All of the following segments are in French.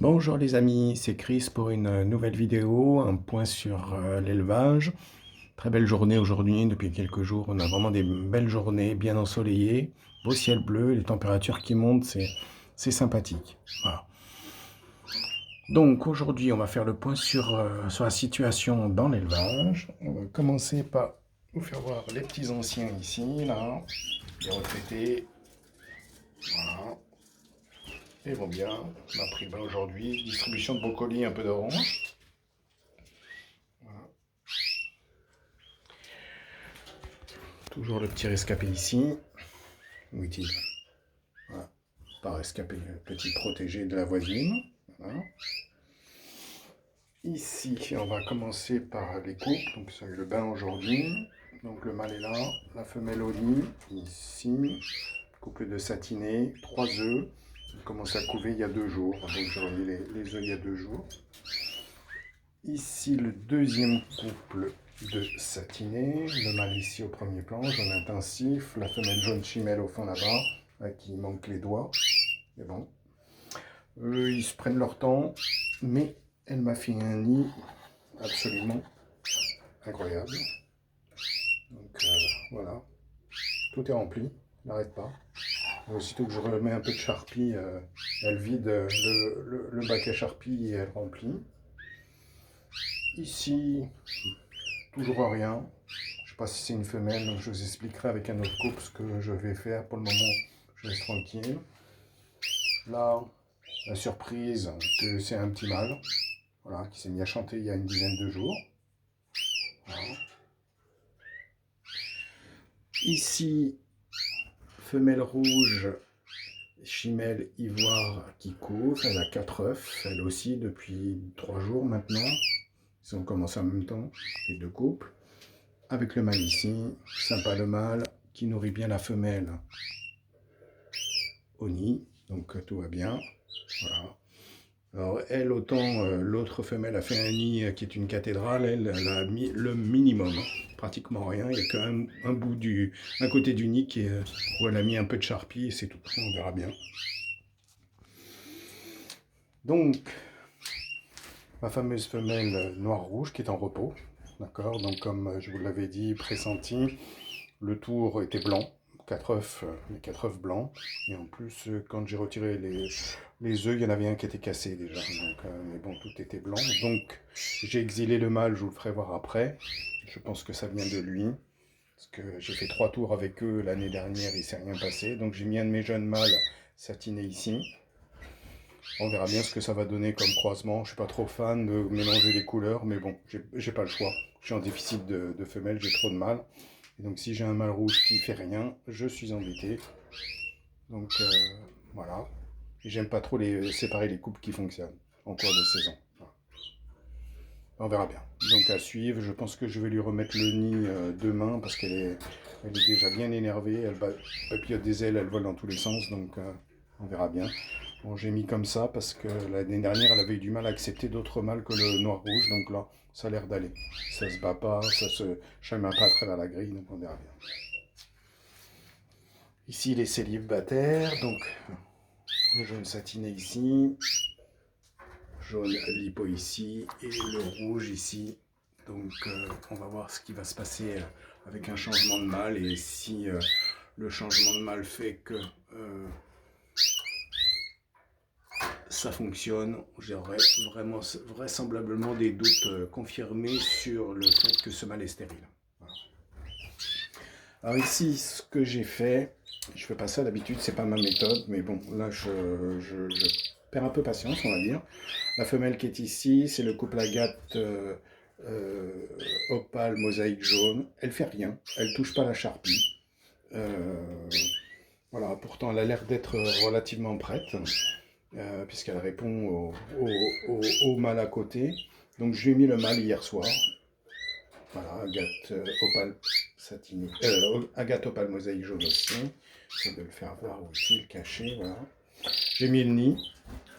Bonjour les amis, c'est Chris pour une nouvelle vidéo, un point sur l'élevage. Très belle journée aujourd'hui, depuis quelques jours, on a vraiment des belles journées, bien ensoleillées, beau ciel bleu, les températures qui montent, c'est sympathique. Voilà. Donc aujourd'hui, on va faire le point sur la situation dans l'élevage. On va commencer par vous faire voir les petits anciens ici, là, les retraités. Voilà. Ils vont bien. On a pris bas aujourd'hui. Distribution de brocolis, un peu d'orange. Voilà. Toujours le petit rescapé ici. Où est-il? Voilà. Pas rescapé, le petit protégé de la voisine. Voilà. Ici, on va commencer par les couples. Donc, c'est le bain aujourd'hui. Donc, le mâle est là. La femelle au nid. Ici. Couple de satinés. 3 œufs. Il commence à couver il y a 2 jours. Donc, j'ai remis les œufs il y a 2 jours. Ici, le deuxième couple de satinés. Le mâle ici au premier plan, jaune intensif. La femelle jaune chimelle au fond là-bas, à qui il manque les doigts. Mais bon. Eux, ils se prennent leur temps, mais elle m'a fait un nid absolument incroyable. Donc voilà, tout est rempli, n'arrête pas. Aussitôt que je remets un peu de charpie, elle vide le bac à charpie et elle remplit. Ici, toujours rien. Je ne sais pas si c'est une femelle, donc je vous expliquerai avec un autre couple ce que je vais faire. Pour le moment, je laisse tranquille. Là, la surprise, que c'est un petit mâle, voilà, qui s'est mis à chanter il y a une dizaine de jours. Voilà. Ici, femelle rouge, chimelle ivoire qui couvre. Elle a 4 œufs, elle aussi, depuis 3 jours maintenant. Ils ont commencé en même temps, les deux couples. Avec le mâle ici, sympa le mâle, qui nourrit bien la femelle au nid, donc tout va bien. Voilà. Alors elle, autant l'autre femelle a fait un nid qui est une cathédrale, elle a mis le minimum, pratiquement rien. Il n'y a qu'un bout un côté du nid où elle a mis un peu de charpie et c'est tout. On verra bien. Donc, ma fameuse femelle noire-rouge qui est en repos, d'accord. Donc comme je vous l'avais dit, pressenti, le tour était blanc. 4 œufs, les 4 œufs blancs. Et en plus, quand j'ai retiré les œufs, il y en avait un qui était cassé déjà. Donc, mais bon, tout était blanc. Donc, j'ai exilé le mâle, je vous le ferai voir après. Je pense que ça vient de lui. Parce que j'ai fait 3 tours avec eux l'année dernière, il ne s'est rien passé. Donc, j'ai mis un de mes jeunes mâles satiné ici. On verra bien ce que ça va donner comme croisement. Je ne suis pas trop fan de mélanger les couleurs, mais bon, j'ai pas le choix. Je suis en déficit de femelles, j'ai trop de mâles. Et donc si j'ai un mâle rouge qui fait rien, je suis embêté. Donc voilà. Et j'aime pas trop séparer les couples qui fonctionnent en cours de saison. Voilà. On verra bien. Donc à suivre, je pense que je vais lui remettre le nid demain parce qu'elle est déjà bien énervée. Elle papillote des ailes, elle vole dans tous les sens, donc on verra bien. Bon, j'ai mis comme ça parce que l'année dernière, elle avait eu du mal à accepter d'autres mâles que le noir-rouge, donc là, ça a l'air d'aller. Ça se bat pas, ça se chamaille pas à travers la grille, donc on verra bien. Ici, les célibataires, donc le jaune satiné ici, jaune lipo ici, et le rouge ici. Donc on va voir ce qui va se passer avec un changement de mâle, et si le changement de mâle fait que ça fonctionne, j'aurai vraiment vraisemblablement des doutes confirmés sur le fait que ce mâle est stérile. Voilà. Alors ici, ce que j'ai fait, je fais pas ça d'habitude, c'est pas ma méthode, mais bon, là je perds un peu patience, on va dire. La femelle qui est ici, c'est le couple Agathe opale mosaïque jaune. Elle fait rien, elle touche pas la charpie. Voilà, pourtant elle a l'air d'être relativement prête. Puisqu'elle répond au mâle à côté. Donc je lui ai mis le mâle hier soir. Voilà, Agathe opale satiné, Agathe opale mosaïque jaune aussi. Je vais le faire voir où est-il caché. Voilà. J'ai mis le nid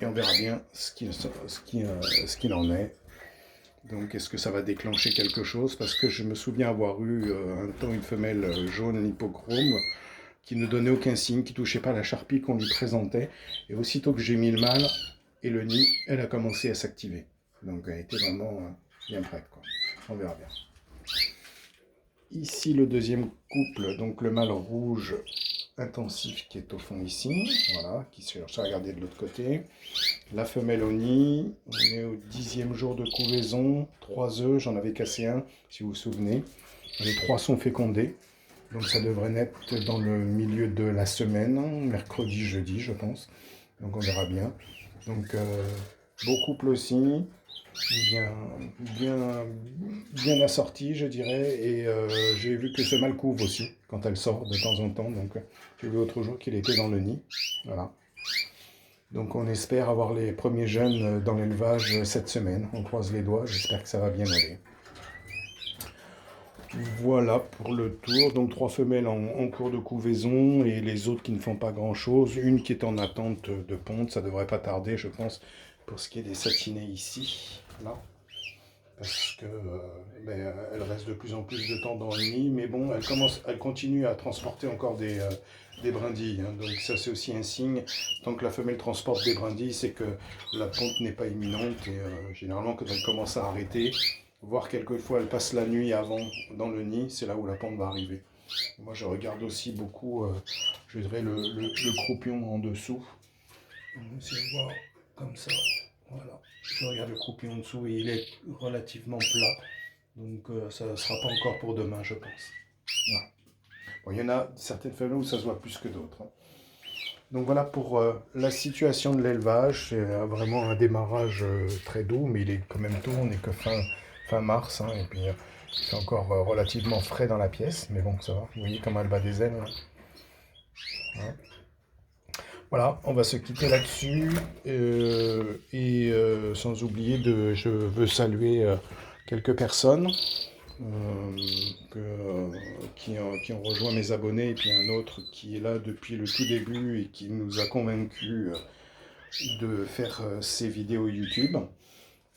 et on verra bien ce qu'il en est. Donc est-ce que ça va déclencher quelque chose? Parce que je me souviens avoir eu un temps une femelle jaune hippochrome qui ne donnait aucun signe, qui ne touchait pas la charpie qu'on lui présentait. Et aussitôt que j'ai mis le mâle, et le nid, elle a commencé à s'activer. Donc elle était vraiment bien prête, quoi. On verra bien. Ici le deuxième couple, donc le mâle rouge intensif qui est au fond ici, voilà, qui cherche à regarder de l'autre côté. La femelle au nid, on est au 10e jour de couvaison, 3 œufs, j'en avais cassé un, si vous vous souvenez. Les 3 sont fécondés, donc ça devrait naître dans le milieu de la semaine, mercredi, jeudi, je pense. Donc on verra bien. Donc beau couple aussi, bien assorti, je dirais. Et j'ai vu que ce mâle couve aussi, quand elle sort de temps en temps. Donc j'ai vu l'autre jour qu'il était dans le nid. Voilà. Donc on espère avoir les premiers jeunes dans l'élevage cette semaine. On croise les doigts, j'espère que ça va bien aller. Voilà pour le tour. Donc 3 femelles en cours de couvaison et les autres qui ne font pas grand chose. Une qui est en attente de ponte, ça devrait pas tarder, je pense, pour ce qui est des satinés ici, là. Parce que elle reste de plus en plus de temps dans le nid, mais bon, elle continue à transporter encore des brindilles, hein. Donc ça c'est aussi un signe. Tant que la femelle transporte des brindilles, c'est que la ponte n'est pas imminente et généralement quand elle commence à arrêter, voire quelquefois elle passe la nuit avant dans le nid, c'est là où la ponte va arriver. Moi je regarde aussi beaucoup, je dirais le croupion en dessous. On va essayer de voir comme ça. Voilà, je regarde le croupion en dessous et il est relativement plat. Donc ça ne sera pas encore pour demain, je pense. Voilà. Bon, il y en a certaines femelles où ça se voit plus que d'autres, hein. Donc voilà pour la situation de l'élevage. C'est vraiment un démarrage très doux, mais il est quand même tôt, on n'est que fin mars, hein, et puis c'est encore relativement frais dans la pièce, mais bon, ça va. Vous voyez comment elle bat des ailes, hein. Hein. Voilà, on va se quitter là-dessus. Et sans oublier, je veux saluer quelques personnes qui ont rejoint mes abonnés, et puis un autre qui est là depuis le tout début et qui nous a convaincus de faire ces vidéos YouTube.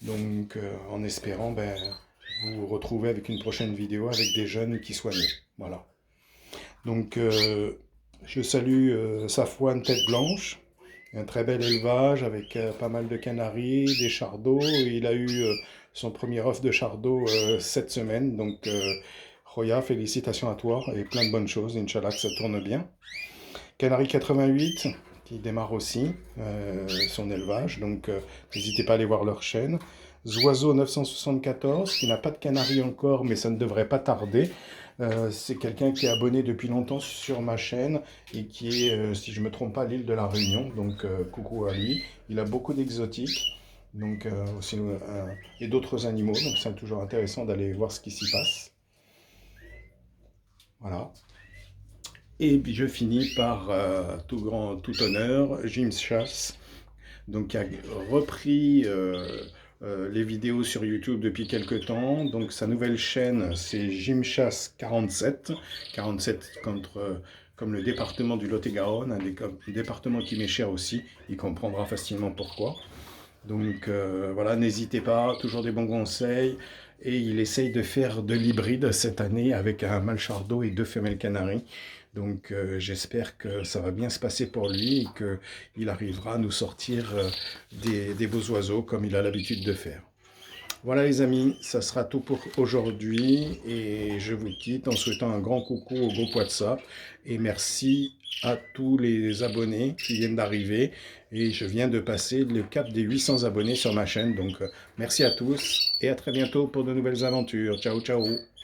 Donc en espérant vous retrouver avec une prochaine vidéo avec des jeunes qui soient nés. Voilà. Donc je salue Safouane Tête Blanche, un très bel élevage avec pas mal de canaris, des chardons. Il a eu son premier œuf de chardon cette semaine. Donc Roya, félicitations à toi et plein de bonnes choses. Inch'Allah que ça tourne bien. Canari 88 qui démarre aussi son élevage. Donc n'hésitez pas à aller voir leur chaîne. Zoiseau 974 qui n'a pas de canari encore, mais ça ne devrait pas tarder. C'est quelqu'un qui est abonné depuis longtemps sur ma chaîne et qui est, si je ne me trompe pas, à l'île de la Réunion. Donc coucou à lui. Il a beaucoup d'exotiques, donc aussi, et d'autres animaux. Donc c'est toujours intéressant d'aller voir ce qui s'y passe. Voilà. Et puis je finis par tout honneur, Jim Chasse, donc qui a repris les vidéos sur YouTube depuis quelques temps. Donc sa nouvelle chaîne, c'est Jimchass 47. 47 comme le département du Lot-et-Garonne, un département qui m'est cher aussi. Il comprendra facilement pourquoi. Donc voilà, n'hésitez pas, toujours des bons conseils. Et il essaye de faire de l'hybride cette année avec un mâle chardot et 2 femelles canaries. Donc j'espère que ça va bien se passer pour lui et qu'il arrivera à nous sortir des beaux oiseaux comme il a l'habitude de faire. Voilà les amis, ça sera tout pour aujourd'hui et je vous quitte en souhaitant un grand coucou au groupe WhatsApp et merci à tous les abonnés qui viennent d'arriver et je viens de passer le cap des 800 abonnés sur ma chaîne. Donc merci à tous et à très bientôt pour de nouvelles aventures. Ciao ciao.